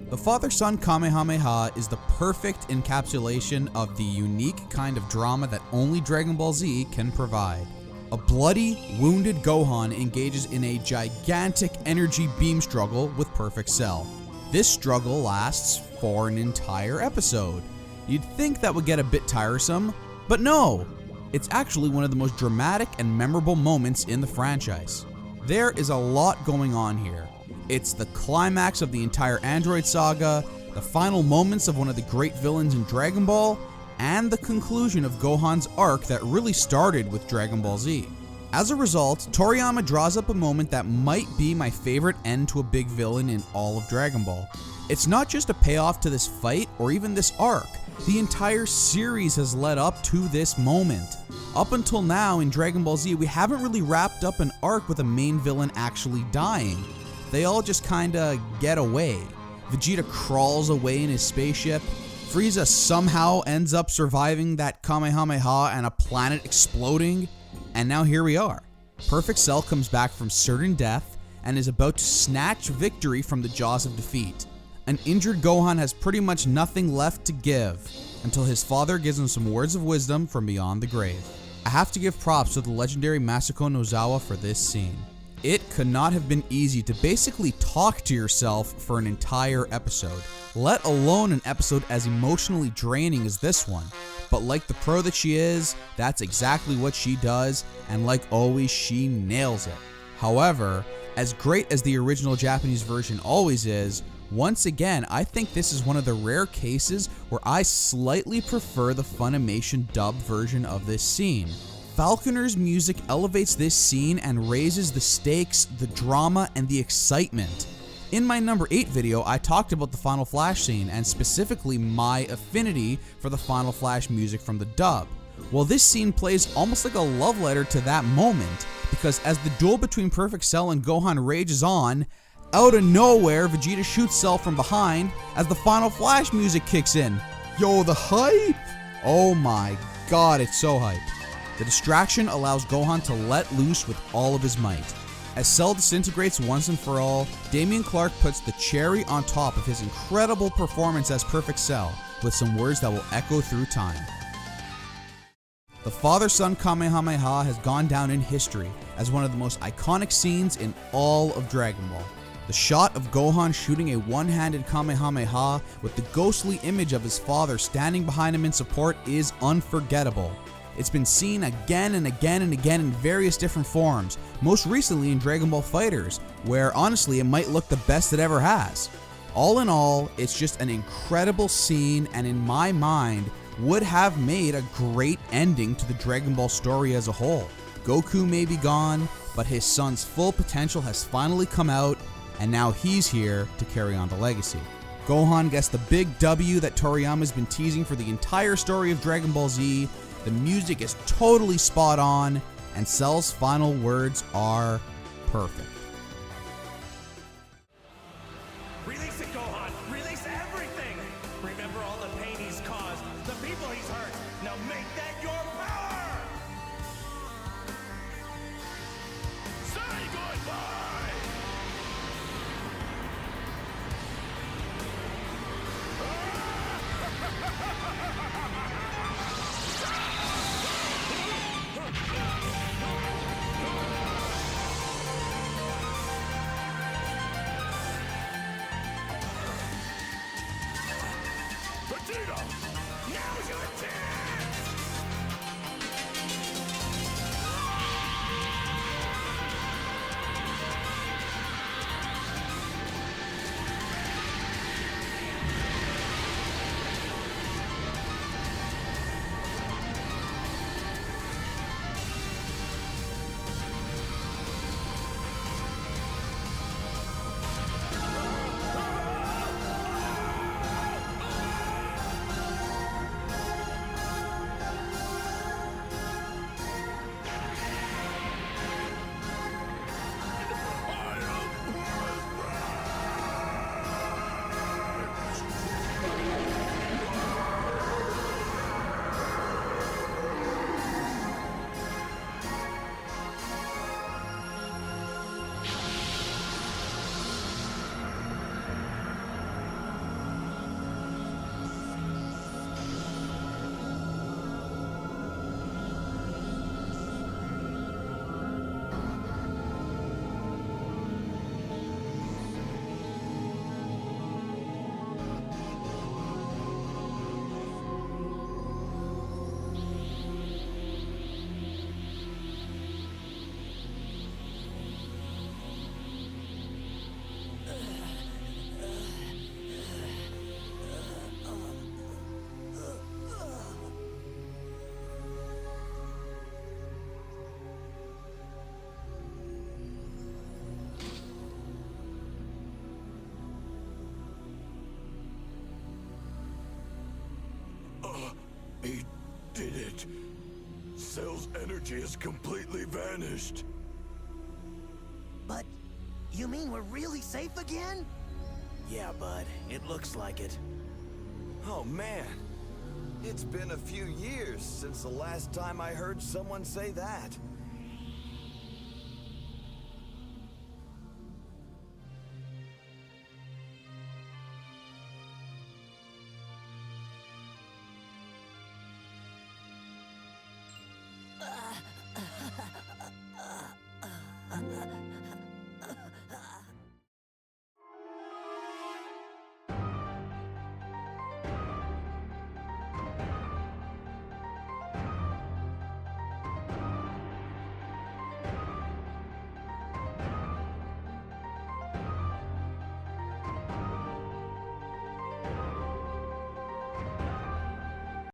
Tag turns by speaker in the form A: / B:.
A: The Father Son Kamehameha is the perfect encapsulation of the unique kind of drama that only Dragon Ball Z can provide. A bloody, wounded Gohan engages in a gigantic energy beam struggle with Perfect Cell. This struggle lasts for an entire episode. You'd think that would get a bit tiresome, but no! It's actually one of the most dramatic and memorable moments in the franchise. There is a lot going on here. It's the climax of the entire Android saga, the final moments of one of the great villains in Dragon Ball, and the conclusion of Gohan's arc that really started with Dragon Ball Z. As a result, Toriyama draws up a moment that might be my favorite end to a big villain in all of Dragon Ball. It's not just a payoff to this fight or even this arc. The entire series has led up to this moment. Up until now in Dragon Ball Z, we haven't really wrapped up an arc with a main villain actually dying. They all just kinda get away. Vegeta crawls away in his spaceship. Frieza somehow ends up surviving that Kamehameha and a planet exploding. And now here we are. Perfect Cell comes back from certain death and is about to snatch victory from the jaws of defeat. An injured Gohan has pretty much nothing left to give until his father gives him some words of wisdom from beyond the grave. I have to give props to the legendary Masako Nozawa for this scene. It could not have been easy to basically talk to yourself for an entire episode, let alone an episode as emotionally draining as this one. But like the pro that she is, that's exactly what she does, and like always, she nails it. However, as great as the original Japanese version always is, once again, I think this is one of the rare cases where I slightly prefer the Funimation dubbed version of this scene. Falconer's music elevates this scene and raises the stakes, the drama, and the excitement. In my number 8 video, I talked about the Final Flash scene and specifically my affinity for the Final Flash music from the dub. Well, this scene plays almost like a love letter to that moment, because as the duel between Perfect Cell and Gohan rages on, out of nowhere, Vegeta shoots Cell from behind as the Final Flash music kicks in. Yo, the hype! Oh my god, it's so hype. The distraction allows Gohan to let loose with all of his might. As Cell disintegrates once and for all, Damian Clark puts the cherry on top of his incredible performance as Perfect Cell with some words that will echo through time. The Father Son Kamehameha has gone down in history as one of the most iconic scenes in all of Dragon Ball. The shot of Gohan shooting a one-handed Kamehameha with the ghostly image of his father standing behind him in support is unforgettable. It's been seen again and again and again in various different forms, most recently in Dragon Ball FighterZ, where honestly it might look the best it ever has. All in all, it's just an incredible scene and in my mind would have made a great ending to the Dragon Ball story as a whole. Goku may be gone, but his son's full potential has finally come out, and now he's here to carry on the legacy. Gohan gets the big W that Toriyama's been teasing for the entire story of Dragon Ball Z. The music is totally spot on, and Cell's final words are perfect.
B: Release it, Gohan! Release everything! Remember all the pain he's caused, the people he's hurt. Now make that your power! Say goodbye! Vegeta! Now's your chance!
C: did it. Cell's energy has completely vanished.
D: But you mean we're really safe again?
E: Yeah, bud, it looks like it.
C: Oh man, it's been a few years since the last time I heard someone say that.